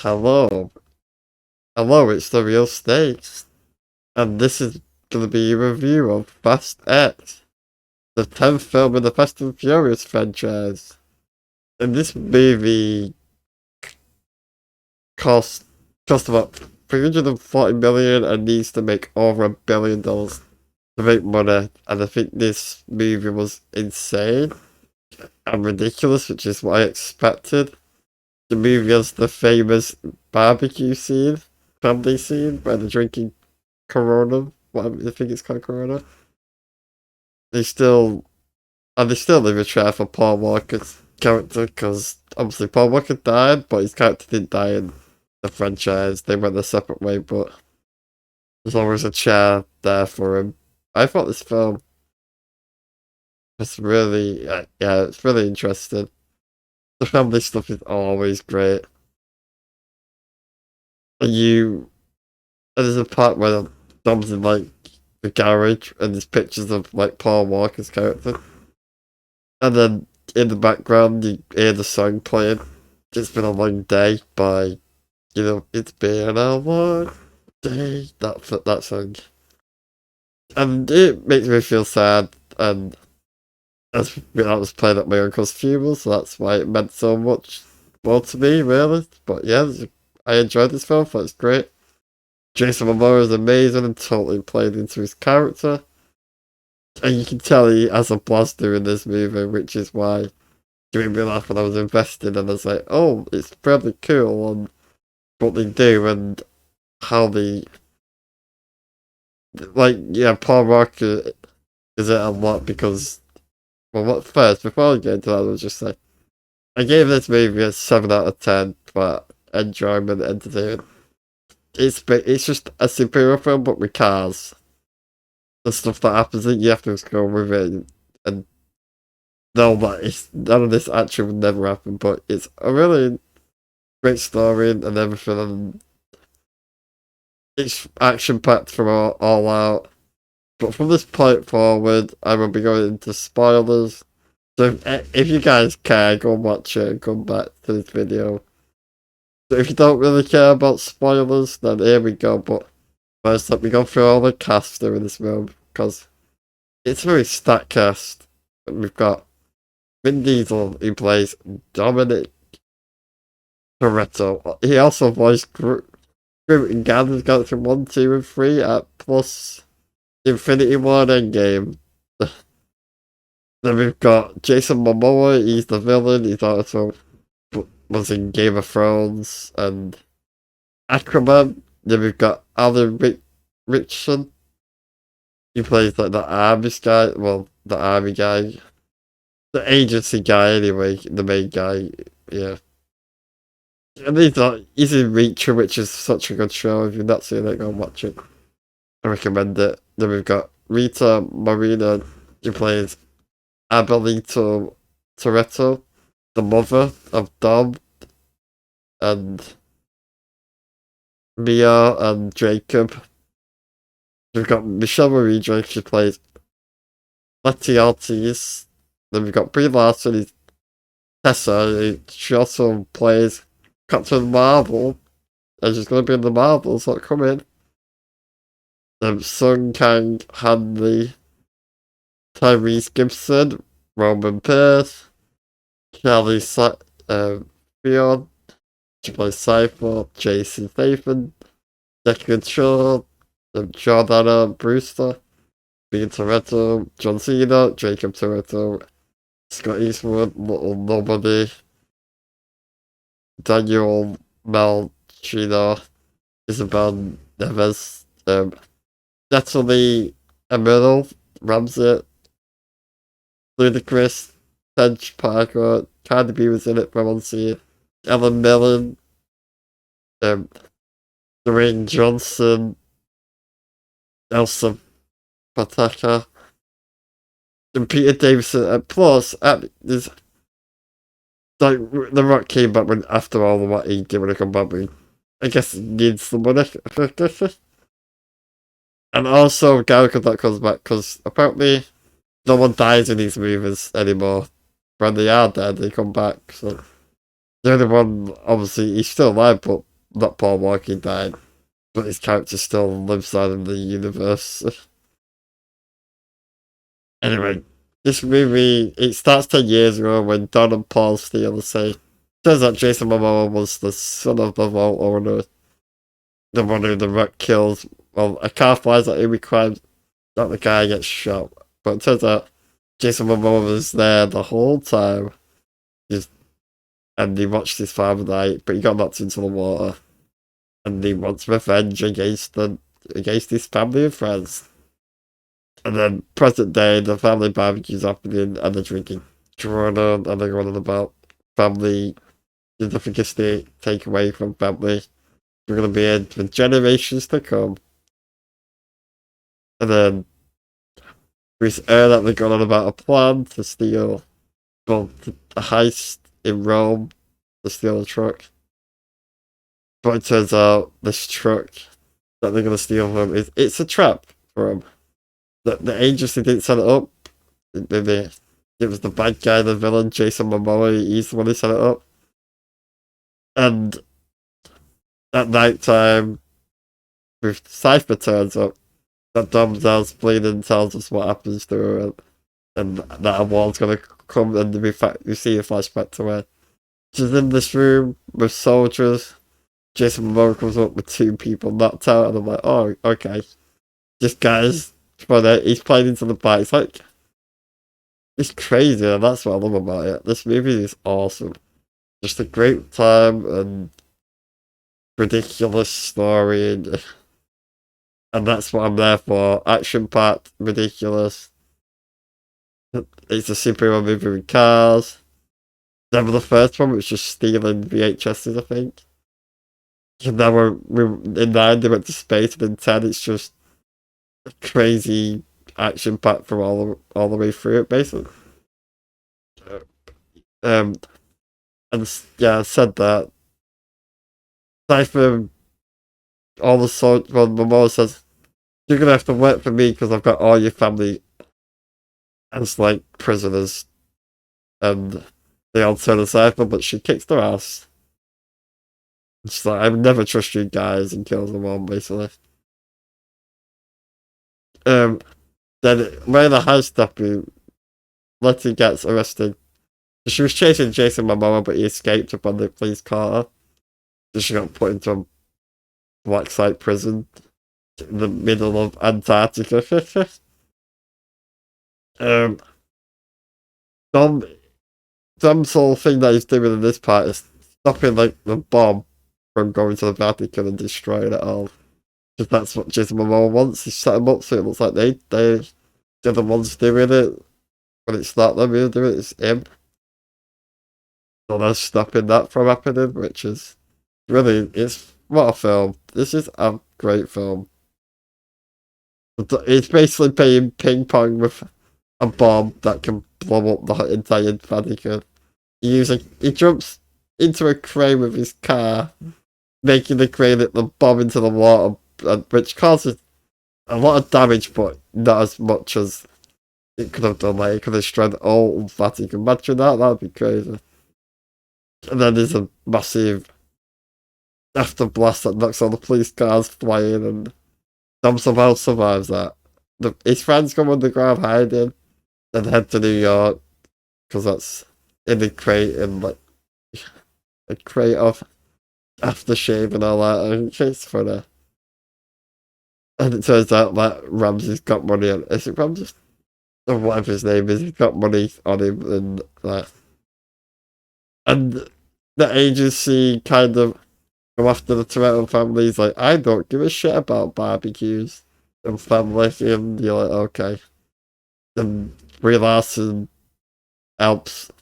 Hello. Hello, it's the Real Snakes. And this is going to be a review of Fast X, the 10th film in the Fast and Furious franchise. And this movie cost about 340 million and needs to make over $1 billion to make money. And I think this movie was insane and ridiculous, which is what I expected. The movie has the famous barbecue scene, family scene, where they're drinking Corona, whatever I think it's called Corona. They still, and they still leave a chair for Paul Walker's character, because obviously Paul Walker died, but his character didn't die in the franchise. They went a separate way, but there's always a chair there for him. I thought this film was really, yeah, it's really interesting. The family stuff is always great. And there's a part where Dom's in like the garage and there's pictures of like Paul Walker's character. And then in the background you hear the song playing. It's been a long day by, it's been a long day. That song. And it makes me feel sad, and that was played at my uncle's funeral, so that's why it meant so much more to me, really. But yeah, I enjoyed this film, thought it's great. Jason Momoa is amazing and totally played into his character. And you can tell he has a blast doing this movie, which is why it made me laugh when I was invested, and I was like, oh, it's pretty cool on what they do and how they, like, yeah, Paul Walker is it a lot because, well, what first, before I get into that, I was just like, I gave this movie a 7 out of 10 for enjoyment and entertainment. It's just a superhero film, but with cars. The stuff that happens, you have to just go with it and know that none of this actually would never happen, but it's a really great story and everything, and it's action-packed from all out. But from this point forward, I will be going into spoilers. So if you guys care, go and watch it and come back to this video. So if you don't really care about spoilers, then here we go. But first, let me go through all the cast in this film, because it's a very stacked cast. We've got Vin Diesel, who plays Dominic Toretto. He also voiced Groot in Guardians of the Galaxy 1, 2, and 3 at plus Infinity War Endgame. Then we've got Jason Momoa, he's the villain, he's also was in Game of Thrones and Aquaman. Then we've got Alan Richardson. He plays like the army guy, the army guy. The agency guy anyway, the main guy, yeah. And he's in Reacher, which is such a good show. If you've not seen it, go and watch it. I recommend it. Then we've got Rita Moreno, who plays Abelito Toretto, the mother of Dom, and Mia and Jacob. We've got Michelle Rodriguez, she plays Letty Ortiz. Then we've got Brie Larson, who's Tessa, she also plays Captain Marvel, and she's going to be in the Marvels, so come in. Sung Kang Hanley, Tyrese Gibson, Roman Pierce, Charlie Theon, she plays Cypher, Jason Statham, Declan Shaw, Jordana Brewster, Bean Toretto, John Cena, Jacob Toretto, Scott Eastwood, Little Nobody, Daniel Malchina, Isabel Neves, Natalie Emil, Ramsey, Ludacris, Tench Parker, Cardi B was in it for one scene, Ellen Millen, Dwayne Johnson, Elsa Pataka, and Peter Davison, and plus, there's like, The Rock came back after all of what he did when he come back, but I guess he needs some money. And also, Gal Gadot comes back, because apparently no one dies in these movies anymore. When they are dead, they come back, so the only one, obviously, he's still alive, but that Paul Walker died, but his character still lives on in the universe. Anyway, this movie, it starts 10 years ago when Don and Paul steal the safe. Turns out Jason Momoa was the son of the vault owner, the one who the wreck kills. Well, a car flies at him, he crimes, not the guy gets shot. But it turns out Jason Momoa was there the whole time. Just, and he watched his father die, but he got knocked into the water. And he wants revenge against his family and friends. And then present day, the family barbecue's happening, and they're drinking Corona, and they're going on about family. There's nothing to take away from family. We're going to be in for generations to come. And then we hear that they're going on about a plan to steal, well, a heist in Rome to steal a truck. But it turns out this truck that they're going to steal from it's a trap for them. The agency didn't set it up. Maybe it was the bad guy, the villain, Jason Momoa. He's the one who set it up. And at night time, with Cypher turns up, that Dom's house bleeding tells us what happens to her, and that a wall's gonna come, and we see a flashback to her. She's in this room with soldiers. Jason Momoa comes up with 2 people knocked out, and I'm like, oh, okay. This guy's funny. He's playing into the back. It's like, it's crazy, and that's what I love about it. This movie is awesome. Just a great time, and ridiculous story, and that's what I'm there for. Action-packed, ridiculous. It's a superhero movie with cars. Remember the first one was just stealing VHSs, I think. And now we're in 9, they went to space, and in 10, it's just a crazy action-packed from all the way through it, basically. And yeah, I said that. Cypher, all the soldiers, well, Momoa says, you're gonna have to work for me because I've got all your family as, like, prisoners. And they all turn to Cypher, but she kicks their ass. She's like, I would never trust you guys, and kills them all, basically. Then, when the house happened, Letty gets arrested. She was chasing Jason Momoa, but he escaped when the police caught her. So she got put into a black site prison in the middle of Antarctica. Dom's whole thing that he's doing in this part is stopping, like, the bomb from going to the Vatican and destroying it all. Because that's what Jason Momoa wants. He set them up so it looks like they're the ones doing it. But it's not them who do it, it's him. So they're stopping that from happening, which is really, what a film. This is a great film. It's basically playing ping pong with a bomb that can blow up the entire Vatican. He jumps into a crane with his car, making the crane hit the bomb into the water, which causes a lot of damage, but not as much as it could have done. Like, it could have destroyed the whole Vatican. Imagine that, that'd be crazy. And then there's a massive after blast that knocks all the police cars flying, and Dom somehow survives that. His friends come underground hiding and head to New York, because that's in the crate, in, like, a crate of aftershave and all that, and it's funny. And it turns out that Ramsey's got money on. Is it Ramsey? Or whatever his name is, he's got money on him, and that. And the agency kind of go after the Toretto family. He's like, I don't give a shit about barbecues and family. And you're like, okay. And Brie Larson helps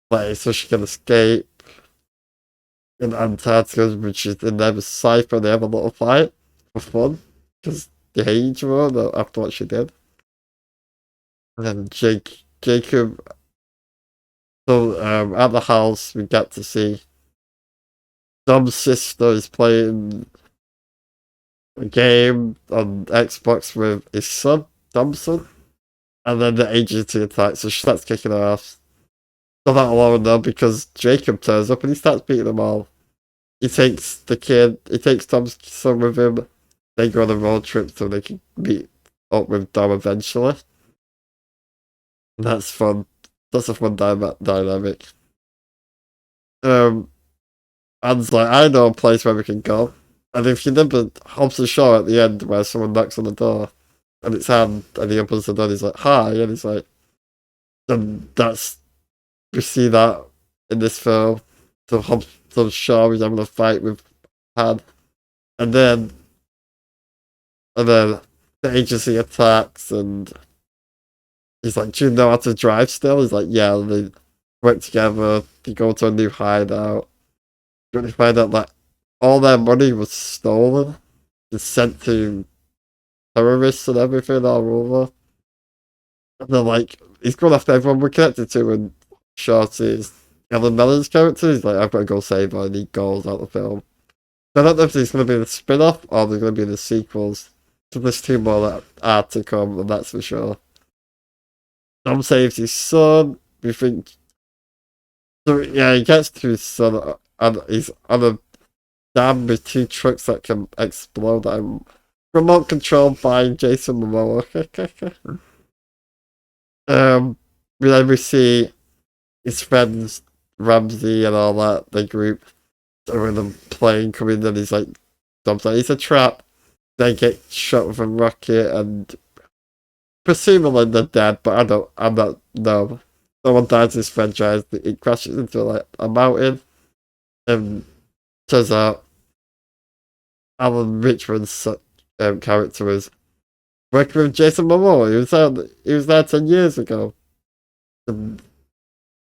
play so she can escape in Antarctica, which is in there with Cypher. They have a little fight for fun because they hate each other after what she did. And then Jacob. So at the house, we get to see Dom's sister is playing a game on Xbox with his son, Dom's son, and then the agency attacks, so she starts kicking her ass. Not that alone though, because Jacob turns up and he starts beating them all. he takes Tom's son with him. They go on a road trip so they can meet up with Dom eventually. And that's fun. That's a fun dynamic. Anne's like, I know a place where we can go. And if you remember Hobbs & Shaw at the end where someone knocks on the door and it's Anne and he opens the door and he's like, hi, and he's like, and we see that in this film. So Hobbs & Shaw is having a fight with Anne. And then the agency attacks and he's like, do you know how to drive still? He's like, yeah, and they work together, they go to a new hideout. When they find out that all their money was stolen and sent to terrorists and everything all over. And they're like, he's gone after everyone we're connected to, and Shorty is Ellen Mellon's character. He's like, I've got to go save her, and he goes out the film. So I don't know if there's going to be the spin off or there's going to be the sequels. So there's two more that are to come, and that's for sure. Tom saves his son. We think. So, yeah, he gets to his son, and he's on a dam with two trucks that can explode. I'm remote controlled by Jason Momoa. We see his friends Ramsey and all that, the group, are in the plane coming in. He's like, Dom's like, it's a trap. They get shot with a rocket, and presumably they're dead, but I'm not, no. No one dies in this franchise. It crashes into like a mountain, and turns out Alan Richman's character was working with Jason Momoa. He was there 10 years ago. And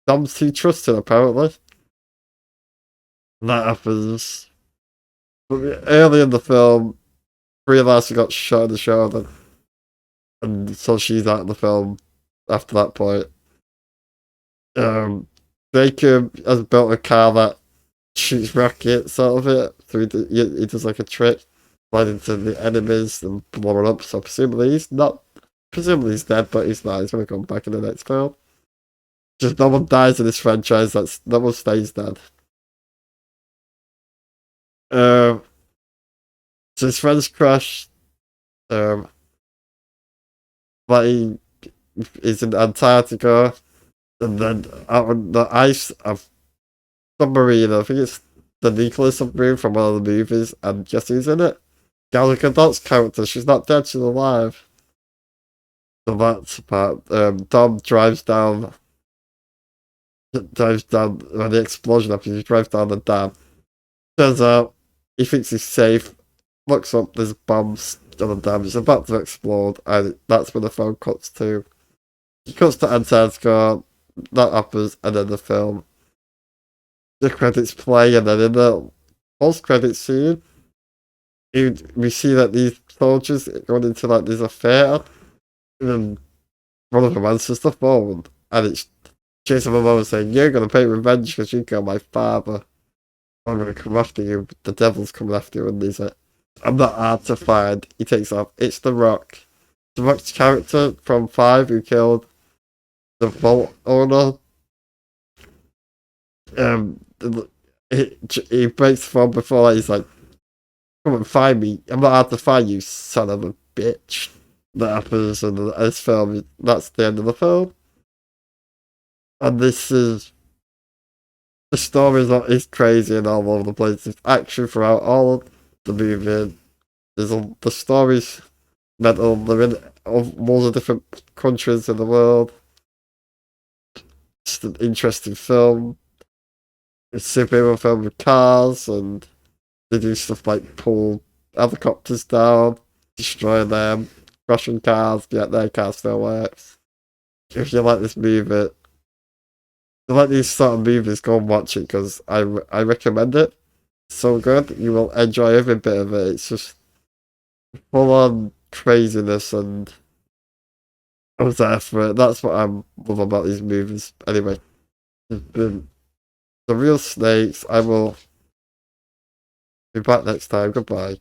Dom's too trusted, apparently. And that happens. But early in the film, Brie Larson got shot in the shoulder. And so she's out of the film after that point. Jacob has built a car that shoots rockets out of it. So he does like a trick, flying into the enemies and blowing up. So presumably he's dead, but he's not. He's going to come back in the next film. Just no one dies in this franchise. No one stays dead. So his friends crash. But he is in Antarctica, and then out on the ice of submarine. I think it's the nuclear submarine from one of the movies, and guess who's in it? Gal Gadot's character. She's not dead. She's alive. So that's part. Dom drives down when the explosion happens. He drives down the dam. Turns out he thinks he's safe. Looks up. There's bombs on the dam. It's about to explode, and that's when the phone cuts to. He cuts to Antarctica. That happens, and then the film. The credits play, and then in the post-credit scene, we see that these soldiers going into like this affair, and one of them answers the phone, and it's Jason Momoa saying, "You're gonna pay revenge because you killed my father. I'm gonna come after you. The devil's coming after you." And he's like, "I'm not hard to find." He takes off. It's The Rock. The Rock's character from 5 who killed the vault owner. He breaks the phone before that. He's like, "Come and find me. I'm not hard to find, you son of a bitch." That happens in this film. That's the end of the film. And this is the story is crazy and all over the place. There's action throughout all of the movie. The story's mental. They're in loads of different countries in the world. It's an interesting film. It's a superhero film with cars, and they do stuff like pull helicopters down, destroy them, crashing cars, yet their car still works. If you like this movie, if you like these sort of movies, go and watch it because I recommend it. It's so good. You will enjoy every bit of it. It's just full on craziness, and I was there for it. That's what I love about these movies. Anyway, it's been The Real Snakes. I will be back next time. Goodbye.